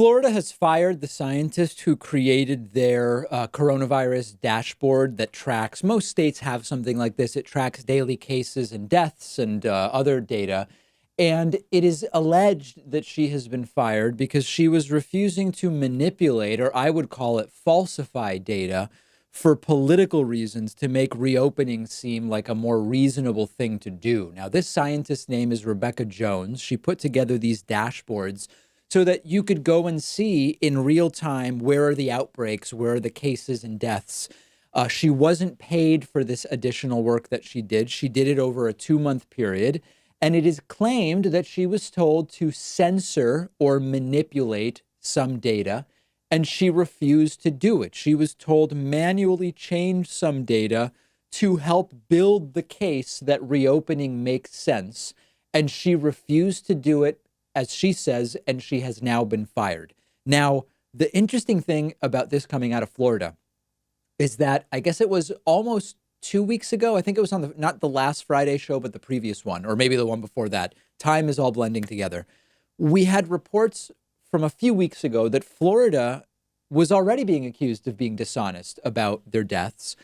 Florida has fired the scientist who created their coronavirus dashboard that tracks, most states have something like this. It tracks daily cases and deaths and other data. And it is alleged that she has been fired because she was refusing to manipulate, or I would call it falsify data for political reasons to make reopening seem like a more reasonable thing to do. Now, this scientist's name is Rebecca Jones. She put together these dashboards so that you could go and see in real time where are the outbreaks, where are the cases and deaths. She wasn't paid for this additional work that she did. She did it over a 2-month period. And it is claimed that she was told to censor or manipulate some data, and she refused to do it. She was told manually change some data to help build the case that reopening makes sense. And she refused to do it, as she says, and she has now been fired. Now, the interesting thing about this coming out of Florida is that I guess it was almost 2 weeks ago. I think it was on not the last Friday show, but the previous one, or maybe the one before that. Time is all blending together. We had reports from a few weeks ago that Florida was already being accused of being dishonest about their deaths,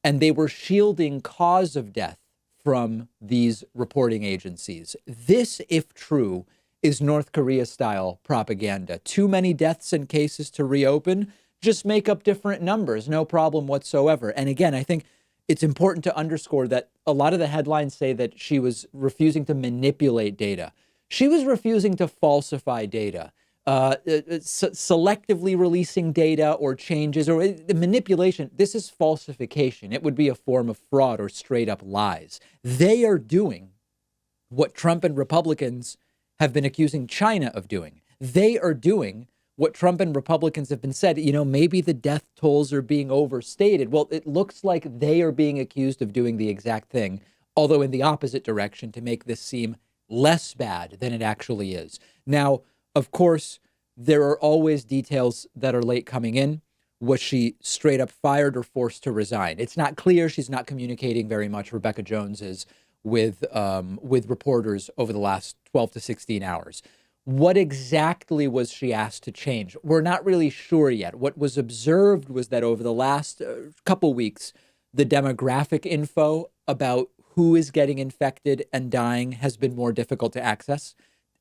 and they were shielding cause of death from these reporting agencies. This, if true, is North Korea style propaganda. Too many deaths and cases to reopen, just make up different numbers, no problem whatsoever. And again, I think it's important to underscore that a lot of the headlines say that she was refusing to manipulate data. She was refusing to falsify data, selectively releasing data or changes or the manipulation. This is falsification. It would be a form of fraud or straight up lies. They are doing what Trump and Republicans have been accusing China of doing. They are doing what Trump and Republicans have been said, maybe the death tolls are being overstated. Well, it looks like they are being accused of doing the exact thing, although in the opposite direction to make this seem less bad than it actually is. Now, of course, there are always details that are late coming in. Was she straight up fired or forced to resign? It's not clear. She's not communicating very much. Rebecca Jones is with reporters over the last 12 to 16 hours. What exactly was she asked to change? We're not really sure yet. What was observed was that over the last couple weeks, the demographic info about who is getting infected and dying has been more difficult to access,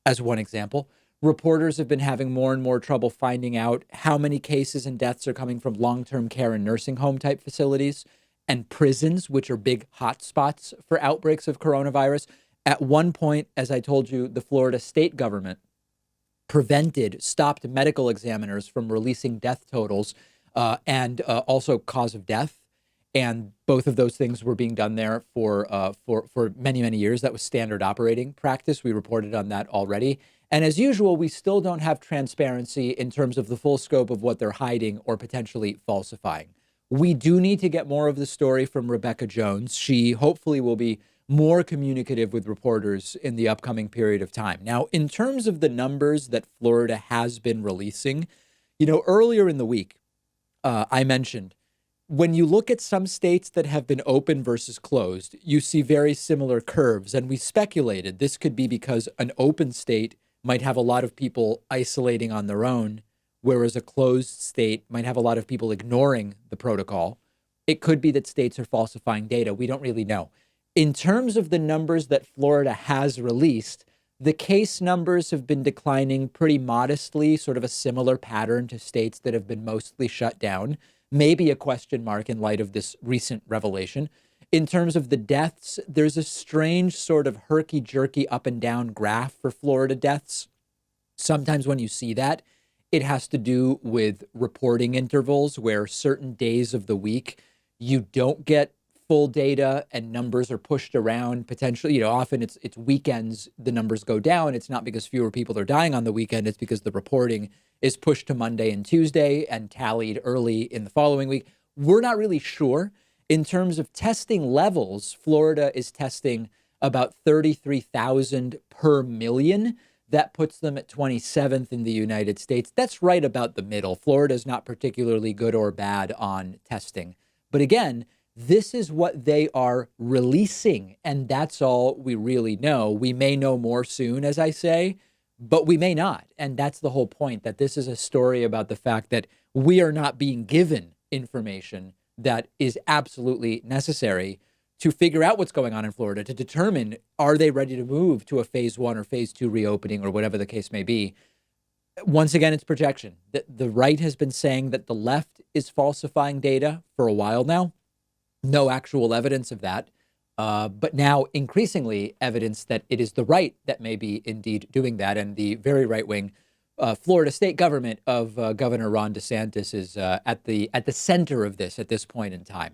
as one example. Reporters have been having more and more trouble finding out how many cases and deaths are coming from long-term care and nursing home type facilities and prisons, which are big hotspots for outbreaks of coronavirus. At one point, as I told you, the Florida state government stopped medical examiners from releasing death totals and also cause of death. And both of those things were being done there for many, many years. That was standard operating practice. We reported on that already. And as usual, we still don't have transparency in terms of the full scope of what they're hiding or potentially falsifying. We do need to get more of the story from Rebecca Jones. She hopefully will be more communicative with reporters in the upcoming period of time. Now, in terms of the numbers that Florida has been releasing, earlier in the week, I mentioned when you look at some states that have been open versus closed, you see very similar curves. And we speculated this could be because an open state might have a lot of people isolating on their own, whereas a closed state might have a lot of people ignoring the protocol. It could be that states are falsifying data. We don't really know. In terms of the numbers that Florida has released, the case numbers have been declining pretty modestly, sort of a similar pattern to states that have been mostly shut down. Maybe a question mark in light of this recent revelation. In terms of the deaths, there's a strange sort of herky-jerky up and down graph for Florida deaths. Sometimes when you see that, it has to do with reporting intervals where certain days of the week you don't get full data and numbers are pushed around potentially. Often it's weekends, the numbers go down. It's not because fewer people are dying on the weekend. It's because the reporting is pushed to Monday and Tuesday and tallied early in the following week. We're not really sure. In terms of testing levels, Florida is testing about 33,000 per million. That puts them at 27th in the United States. That's right about the middle. Florida is not particularly good or bad on testing. But again, this is what they are releasing, and that's all we really know. We may know more soon, as I say, but we may not. And that's the whole point, that this is a story about the fact that we are not being given information that is absolutely necessary to figure out what's going on in Florida, to determine, are they ready to move to a phase 1 or phase 2 reopening or whatever the case may be. Once again, it's projection. The right has been saying that the left is falsifying data for a while now. No actual evidence of that. But now increasingly evidence that it is the right that may be indeed doing that. And the very right wing Florida state government of Governor Ron DeSantis is at the center of this at this point in time.